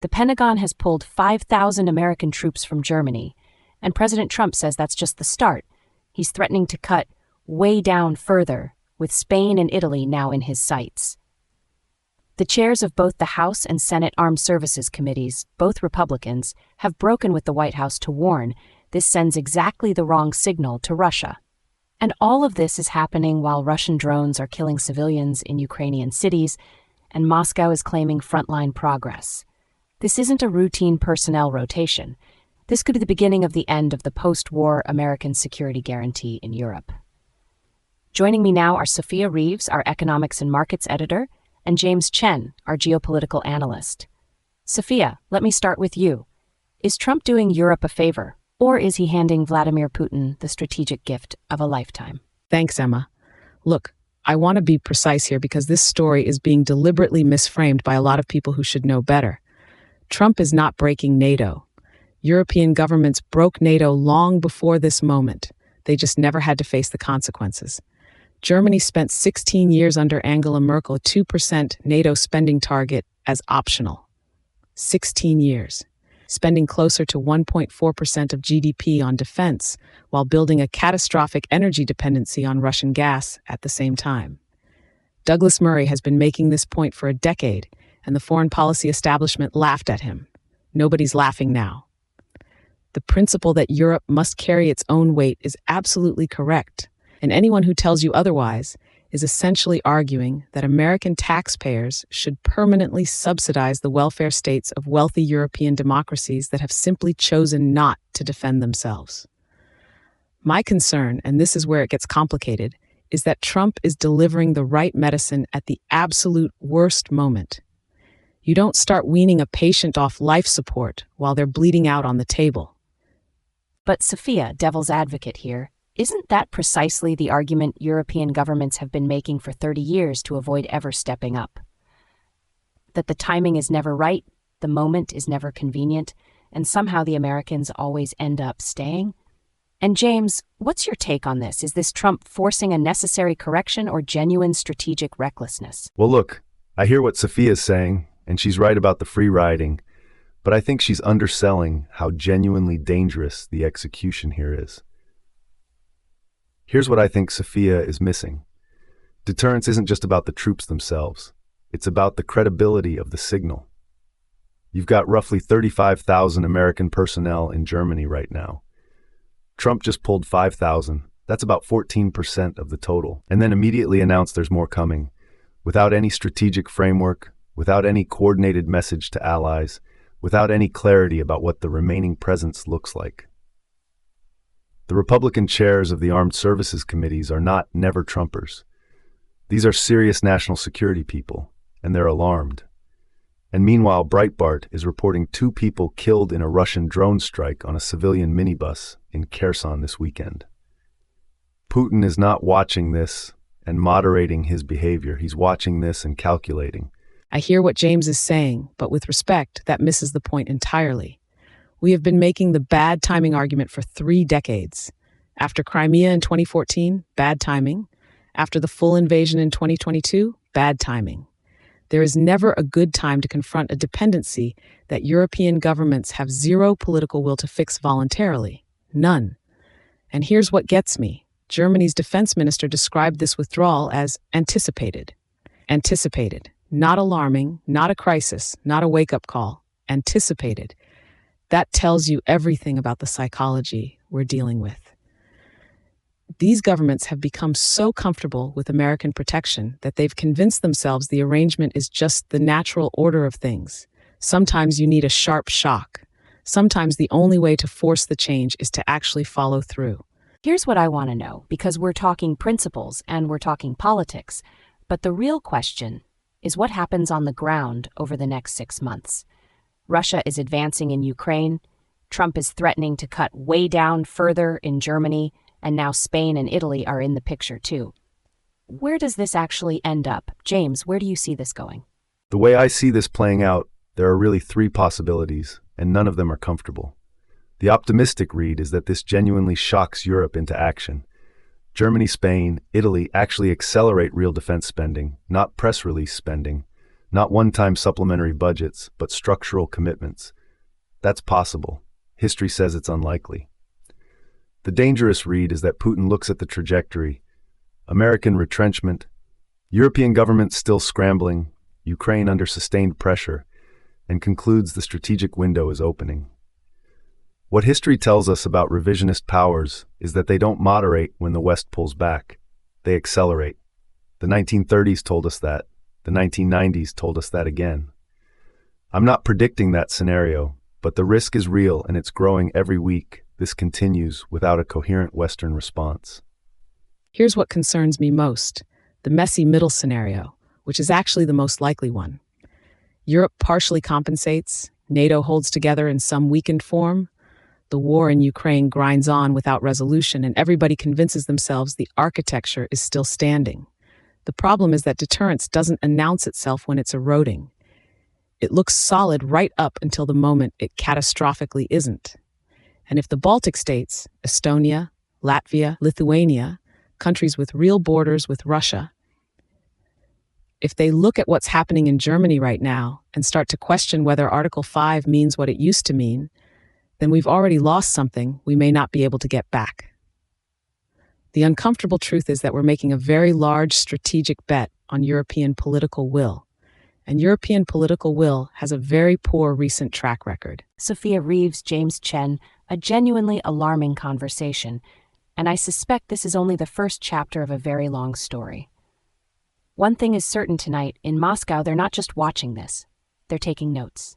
The Pentagon has pulled 5,000 American troops from Germany, and President Trump says that's just the start. He's threatening to cut way down further, with Spain and Italy now in his sights. The chairs of both the House and Senate Armed Services Committees, both Republicans, have broken with the White House to warn this sends exactly the wrong signal to Russia. And all of this is happening while Russian drones are killing civilians in Ukrainian cities, and Moscow is claiming frontline progress. This isn't a routine personnel rotation. This could be the beginning of the end of the post-war American security guarantee in Europe. Joining me now are Sophia Reeves, our economics and markets editor, and James Chen, our geopolitical analyst. Sophia, let me start with you. Is Trump doing Europe a favor, or is he handing Vladimir Putin the strategic gift of a lifetime? Thanks, Emma. Look, I want to be precise here because this story is being deliberately misframed by a lot of people who should know better. Trump is not breaking NATO. European governments broke NATO long before this moment. They just never had to face the consequences. Germany spent 16 years under Angela Merkel a 2% NATO spending target as optional. 16 years. Spending closer to 1.4% of GDP on defense, while building a catastrophic energy dependency on Russian gas at the same time. Douglas Murray has been making this point for a decade, and the foreign policy establishment laughed at him. Nobody's laughing now. The principle that Europe must carry its own weight is absolutely correct, and anyone who tells you otherwise is essentially arguing that American taxpayers should permanently subsidize the welfare states of wealthy European democracies that have simply chosen not to defend themselves. My concern, and this is where it gets complicated, is that Trump is delivering the right medicine at the absolute worst moment. You don't start weaning a patient off life support while they're bleeding out on the table. But Sophia, devil's advocate here, isn't that precisely the argument European governments have been making for 30 years to avoid ever stepping up? That the timing is never right, the moment is never convenient, and somehow the Americans always end up staying? And James, what's your take on this? Is this Trump forcing a necessary correction or genuine strategic recklessness? Well, look, I hear what Sophia's saying, and she's right about the free riding, but I think she's underselling how genuinely dangerous the execution here is. Here's what I think Sophia is missing. Deterrence isn't just about the troops themselves. It's about the credibility of the signal. You've got roughly 35,000 American personnel in Germany right now. Trump just pulled 5,000. That's about 14% of the total, and then immediately announced there's more coming, without any strategic framework, without any coordinated message to allies, without any clarity about what the remaining presence looks like. The Republican chairs of the Armed Services Committees are not never-Trumpers. These are serious national security people, and they're alarmed. And meanwhile, Breitbart is reporting 2 people killed in a Russian drone strike on a civilian minibus in Kherson this weekend. Putin is not watching this and moderating his behavior. He's watching this and calculating. I hear what James is saying, but with respect, that misses the point entirely. We have been making the bad timing argument for 3 decades. After Crimea in 2014, bad timing. After the full invasion in 2022, bad timing. There is never a good time to confront a dependency that European governments have zero political will to fix voluntarily. None. And here's what gets me. Germany's defense minister described this withdrawal as anticipated. Anticipated. Not alarming, not a crisis, not a wake-up call. Anticipated. That tells you everything about the psychology we're dealing with. These governments have become so comfortable with American protection that they've convinced themselves the arrangement is just the natural order of things. Sometimes you need a sharp shock. Sometimes the only way to force the change is to actually follow through. Here's what I want to know, because we're talking principles and we're talking politics, but the real question is what happens on the ground over the next 6 months. Russia is advancing in Ukraine, Trump is threatening to cut way down further in Germany, and now Spain and Italy are in the picture too. Where does this actually end up? James, where do you see this going? The way I see this playing out, there are really 3 possibilities, and none of them are comfortable. The optimistic read is that this genuinely shocks Europe into action. Germany, Spain, Italy actually accelerate real defense spending, not press release spending. Not one-time supplementary budgets, but structural commitments. That's possible. History says it's unlikely. The dangerous read is that Putin looks at the trajectory: American retrenchment, European governments still scrambling, Ukraine under sustained pressure, and concludes the strategic window is opening. What history tells us about revisionist powers is that they don't moderate when the West pulls back. They accelerate. The 1930s told us that. The 1990s told us that again. I'm not predicting that scenario, but the risk is real and it's growing every week. This continues without a coherent Western response. Here's what concerns me most: the messy middle scenario, which is actually the most likely one. Europe partially compensates, NATO holds together in some weakened form, the war in Ukraine grinds on without resolution, and everybody convinces themselves the architecture is still standing. The problem is that deterrence doesn't announce itself when it's eroding. It looks solid right up until the moment it catastrophically isn't. And if the Baltic states, Estonia, Latvia, Lithuania, countries with real borders with Russia, if they look at what's happening in Germany right now and start to question whether Article 5 means what it used to mean, then we've already lost something we may not be able to get back. The uncomfortable truth is that we're making a very large strategic bet on European political will, and European political will has a very poor recent track record. Sophia Reeves, James Chen, a genuinely alarming conversation, and I suspect this is only the first chapter of a very long story. One thing is certain tonight: in Moscow, they're not just watching this, they're taking notes.